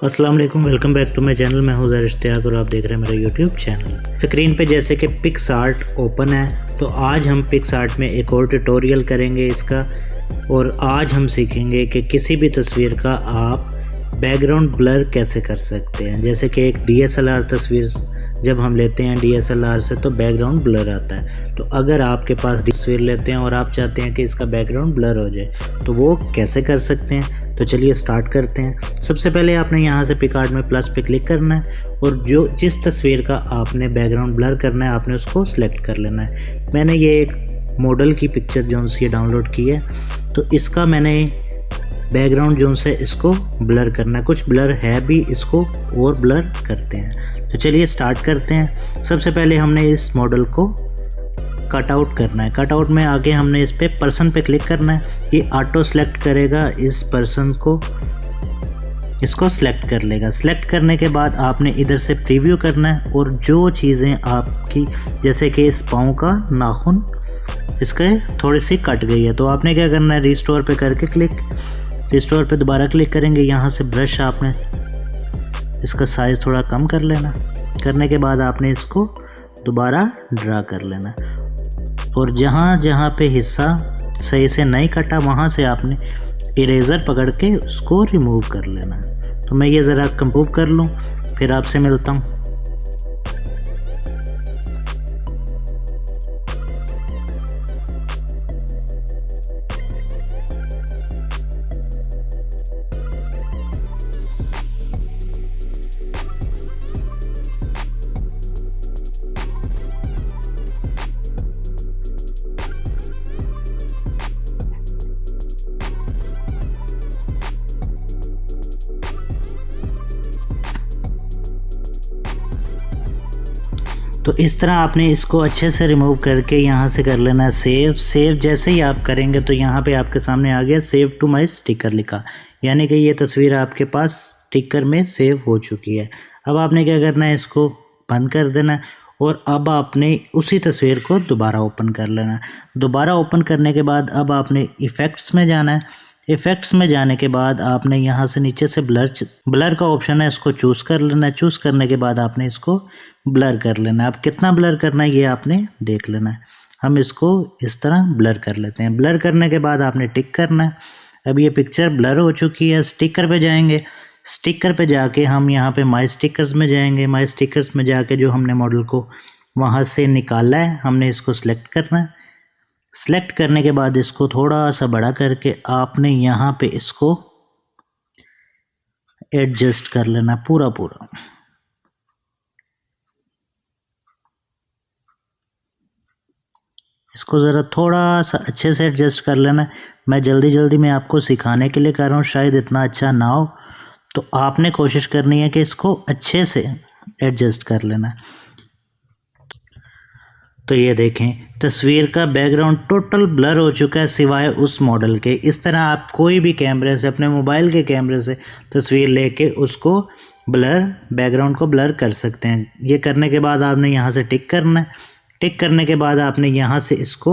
अस्सलाम वालेकुम, welcome back to my channel. मैं हूं ज़र इश्तियाक और आप देख रहे हैं मेरा यूट्यूब चैनल। स्क्रीन पे जैसे कि पिक्सआर्ट ओपन है, तो आज हम पिक्सआर्ट में एक और ट्यूटोरियल करेंगे इसका। और आज हम सीखेंगे कि किसी भी तस्वीर का आप बैकग्राउंड ब्लर कैसे कर सकते हैं। जैसे कि एक DSLR तस्वीर जब हम लेते हैं DSLR से तो बैकग्राउंड ब्लर आता है। तो अगर आपके पास तस्वीर लेते हैं और आप चाहते हैं कि इसका बैकग्राउंड ब्लर हो जाए, तो वो कैसे कर सकते हैं। तो चलिए स्टार्ट करते हैं। सबसे पहले आपने यहाँ से पिकआर्ट में प्लस पे क्लिक करना है और जो जिस तस्वीर का आपने बैकग्राउंड ब्लर करना है आपने उसको सिलेक्ट कर लेना है। मैंने ये एक मॉडल की पिक्चर जो सी डाउनलोड की है, तो इसका मैंने बैकग्राउंड जो से इसको ब्लर करना है। कुछ ब्लर है भी, इसको और ब्लर करते हैं। तो चलिए स्टार्ट करते हैं। सबसे पहले हमने इस मॉडल को कट आउट करना है। कट आउट में आगे हमने इस पे पर्सन पे क्लिक करना है। ये ऑटो सेलेक्ट करेगा इस पर्सन को, इसको सिलेक्ट कर लेगा। सिलेक्ट करने के बाद आपने इधर से प्रीव्यू करना है और जो चीज़ें आपकी, जैसे कि इस पाँव का नाखून इसके थोड़ी सी कट गई है, तो आपने क्या करना है, रिस्टोर पे करके क्लिक, रिस्टोर पे दोबारा क्लिक करेंगे। यहाँ से ब्रश आपने इसका साइज़ थोड़ा कम कर लेना। करने के बाद आपने इसको दोबारा ड्रा कर लेना और जहाँ जहाँ पे हिस्सा सही से नहीं कटा वहाँ से आपने इरेज़र पकड़ के उसको रिमूव कर लेना। तो मैं ये ज़रा कंप्यूट कर लूँ, फिर आपसे मिलता हूँ। तो इस तरह आपने इसको अच्छे से रिमूव करके यहाँ से कर लेना है सेव। सेव जैसे ही आप करेंगे तो यहाँ पे आपके सामने आ गया सेव टू माय स्टिकर लिखा, यानी कि ये तस्वीर आपके पास स्टिकर में सेव हो चुकी है। अब आपने क्या करना है, इसको बंद कर देना है और अब आपने उसी तस्वीर को दोबारा ओपन कर लेना है। दोबारा ओपन करने के बाद अब आपने इफ़ेक्ट्स में जाना है। इफ़ेक्ट्स में जाने के बाद आपने यहाँ से नीचे से ब्लर का ऑप्शन है, इसको चूज़ कर लेना है। चूज़ करने के बाद आपने इसको ब्लर कर लेना है। अब कितना ब्लर करना है ये आपने देख लेना है। हम इसको इस तरह ब्लर कर लेते हैं। ब्लर करने के बाद आपने टिक करना है। अब ये पिक्चर ब्लर हो चुकी है। स्टिकर पे जाएंगे। स्टिकर पे जाके हम यहाँ पे माई स्टिकर्स में जाएंगे। माई स्टिकर्स में जाके जो हमने मॉडल को वहाँ से निकाला है हमने इसको सिलेक्ट करना है। सिलेक्ट करने के बाद इसको थोड़ा सा बड़ा करके आपने यहाँ पे इसको एडजस्ट कर लेना पूरा पूरा। इसको ज़रा थोड़ा सा अच्छे से एडजस्ट कर लेना। मैं जल्दी में आपको सिखाने के लिए कर रहा हूँ, शायद इतना अच्छा ना हो, तो आपने कोशिश करनी है कि इसको अच्छे से एडजस्ट कर लेना। तो ये देखें, तस्वीर का बैकग्राउंड टोटल ब्लर हो चुका है सिवाय उस मॉडल के। इस तरह आप कोई भी कैमरे से, अपने मोबाइल के कैमरे से तस्वीर लेके उसको बैकग्राउंड को ब्लर कर सकते हैं। ये करने के बाद आपने यहाँ से टिक करना है। टिक करने के बाद आपने यहाँ से इसको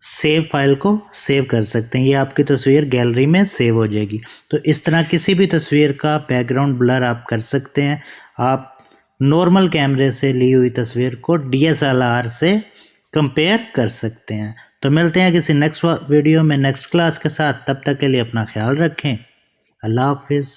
सेव फाइल को सेव कर सकते हैं। ये आपकी तस्वीर गैलरी में सेव हो जाएगी। तो इस तरह किसी भी तस्वीर का बैकग्राउंड ब्लर आप कर सकते हैं। आप नॉर्मल कैमरे से ली हुई तस्वीर को DSLR से कंपेयर कर सकते हैं। तो मिलते हैं किसी नेक्स्ट वीडियो में नेक्स्ट क्लास के साथ। तब तक के लिए अपना ख्याल रखें। अल्लाह हाफिज़।